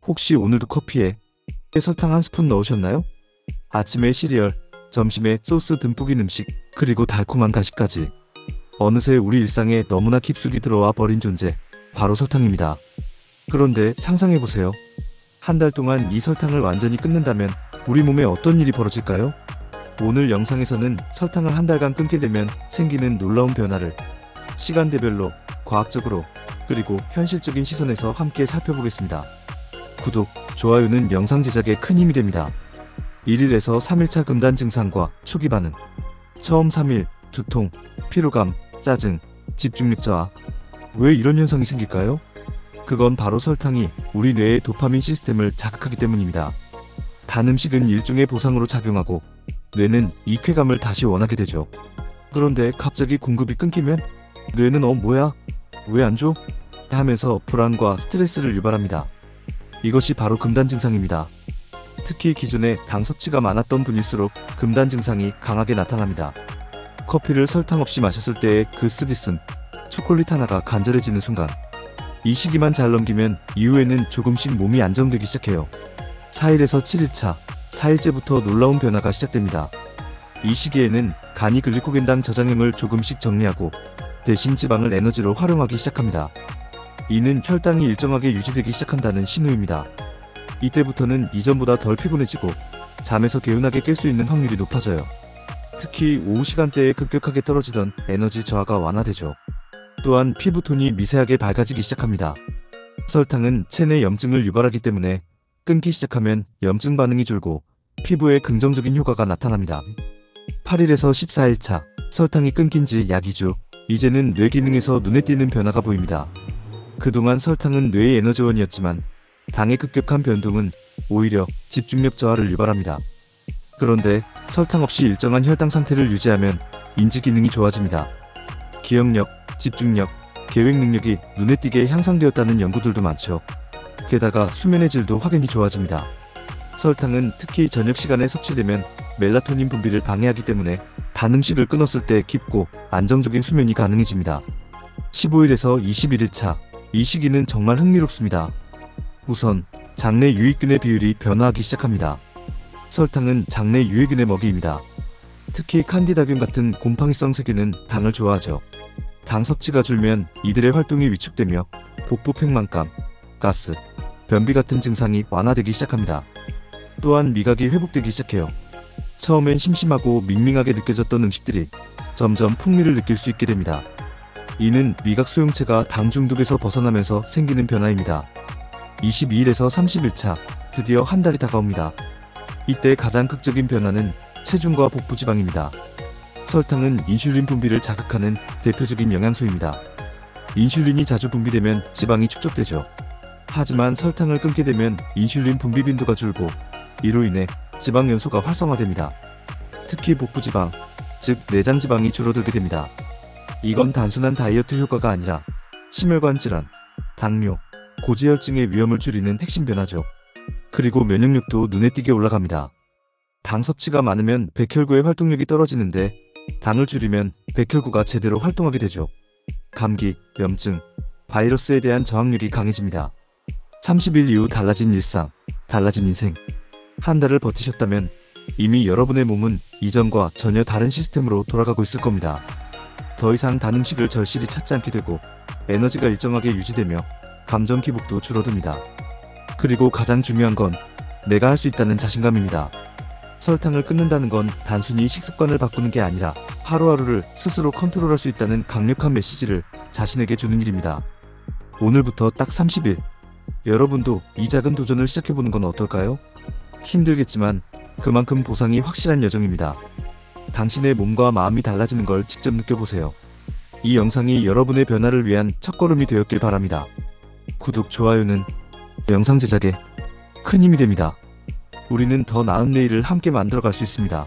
혹시 오늘도 커피에 설탕 한 스푼 넣으셨나요? 아침에 시리얼, 점심에 소스 듬뿍인 음식, 그리고 달콤한 간식까지. 어느새 우리 일상에 너무나 깊숙이 들어와 버린 존재, 바로 설탕입니다. 그런데 상상해보세요. 한 달 동안 이 설탕을 완전히 끊는다면 우리 몸에 어떤 일이 벌어질까요? 오늘 영상에서는 설탕을 한 달간 끊게 되면 생기는 놀라운 변화를 시간대별로, 과학적으로, 그리고 현실적인 시선에서 함께 살펴보겠습니다. 구독, 좋아요는 영상 제작에 큰 힘이 됩니다. 1일에서 3일차 금단 증상과 초기 반응. 처음 3일, 두통, 피로감, 짜증, 집중력 저하. 왜 이런 현상이 생길까요? 그건 바로 설탕이 우리 뇌의 도파민 시스템을 자극하기 때문입니다. 단 음식은 일종의 보상으로 작용하고 뇌는 이 쾌감을 다시 원하게 되죠. 그런데 갑자기 공급이 끊기면 뇌는 뭐야? 왜 안 줘? 하면서 불안과 스트레스를 유발합니다. 이것이 바로 금단 증상입니다. 특히 기존에 당 섭취가 많았던 분일수록 금단 증상이 강하게 나타납니다. 커피를 설탕 없이 마셨을 때의 그 쓰디쓴 초콜릿 하나가 간절해지는 순간, 이 시기만 잘 넘기면 이후에는 조금씩 몸이 안정되기 시작해요. 4일에서 7일차, 4일째부터 놀라운 변화가 시작됩니다. 이 시기에는 간이 글리코겐당 저장량을 조금씩 정리하고 대신 지방을 에너지로 활용하기 시작합니다. 이는 혈당이 일정하게 유지되기 시작한다는 신호입니다. 이때부터는 이전보다 덜 피곤해지고 잠에서 개운하게 깰 수 있는 확률이 높아져요. 특히 오후 시간대에 급격하게 떨어지던 에너지 저하가 완화되죠. 또한 피부톤이 미세하게 밝아지기 시작합니다. 설탕은 체내 염증을 유발하기 때문에 끊기 시작하면 염증 반응이 줄고 피부에 긍정적인 효과가 나타납니다. 8일에서 14일차, 설탕이 끊긴 지 약 2주, 이제는 뇌 기능에서 눈에 띄는 변화가 보입니다. 그동안 설탕은 뇌의 에너지원이었지만 당의 급격한 변동은 오히려 집중력 저하를 유발합니다. 그런데 설탕 없이 일정한 혈당 상태를 유지하면 인지 기능이 좋아집니다. 기억력, 집중력, 계획 능력이 눈에 띄게 향상되었다는 연구들도 많죠. 게다가 수면의 질도 확연히 좋아집니다. 설탕은 특히 저녁 시간에 섭취되면 멜라토닌 분비를 방해하기 때문에 단 음식을 끊었을 때 깊고 안정적인 수면이 가능해집니다. 15일에서 21일차, 이 시기는 정말 흥미롭습니다. 우선 장내 유익균의 비율이 변화하기 시작합니다. 설탕은 장내 유해균의 먹이입니다. 특히 칸디다균 같은 곰팡이성 세균은 당을 좋아하죠. 당 섭취가 줄면 이들의 활동이 위축되며 복부 팽만감, 가스, 변비 같은 증상이 완화되기 시작합니다. 또한 미각이 회복되기 시작해요. 처음엔 심심하고 밍밍하게 느껴졌던 음식들이 점점 풍미를 느낄 수 있게 됩니다. 이는 미각 소용체가 당 중독에서 벗어나면서 생기는 변화입니다. 22일에서 30일차, 드디어 한 달이 다가옵니다. 이때 가장 극적인 변화는 체중과 복부 지방입니다. 설탕은 인슐린 분비를 자극하는 대표적인 영양소입니다. 인슐린이 자주 분비되면 지방이 축적되죠. 하지만 설탕을 끊게 되면 인슐린 분비 빈도가 줄고 이로 인해 지방 연소가 활성화됩니다. 특히 복부 지방, 즉 내장 지방이 줄어들게 됩니다. 이건 단순한 다이어트 효과가 아니라 심혈관 질환, 당뇨, 고지혈증의 위험을 줄이는 핵심 변화죠. 그리고 면역력도 눈에 띄게 올라갑니다. 당 섭취가 많으면 백혈구의 활동력이 떨어지는데 당을 줄이면 백혈구가 제대로 활동하게 되죠. 감기, 염증, 바이러스에 대한 저항력이 강해집니다. 30일 이후 달라진 일상, 달라진 인생. 한 달을 버티셨다면 이미 여러분의 몸은 이전과 전혀 다른 시스템으로 돌아가고 있을 겁니다. 더 이상 단 음식을 절실히 찾지 않게 되고 에너지가 일정하게 유지되며 감정 기복도 줄어듭니다. 그리고 가장 중요한 건 내가 할 수 있다는 자신감입니다. 설탕을 끊는다는 건 단순히 식습관을 바꾸는 게 아니라 하루하루를 스스로 컨트롤할 수 있다는 강력한 메시지를 자신에게 주는 일입니다. 오늘부터 딱 30일. 여러분도 이 작은 도전을 시작해보는 건 어떨까요? 힘들겠지만 그만큼 보상이 확실한 여정입니다. 당신의 몸과 마음이 달라지는 걸 직접 느껴보세요. 이 영상이 여러분의 변화를 위한 첫걸음이 되었길 바랍니다. 구독, 좋아요는 영상 제작에 큰 힘이 됩니다. 우리는 더 나은 내일을 함께 만들어갈 수 있습니다.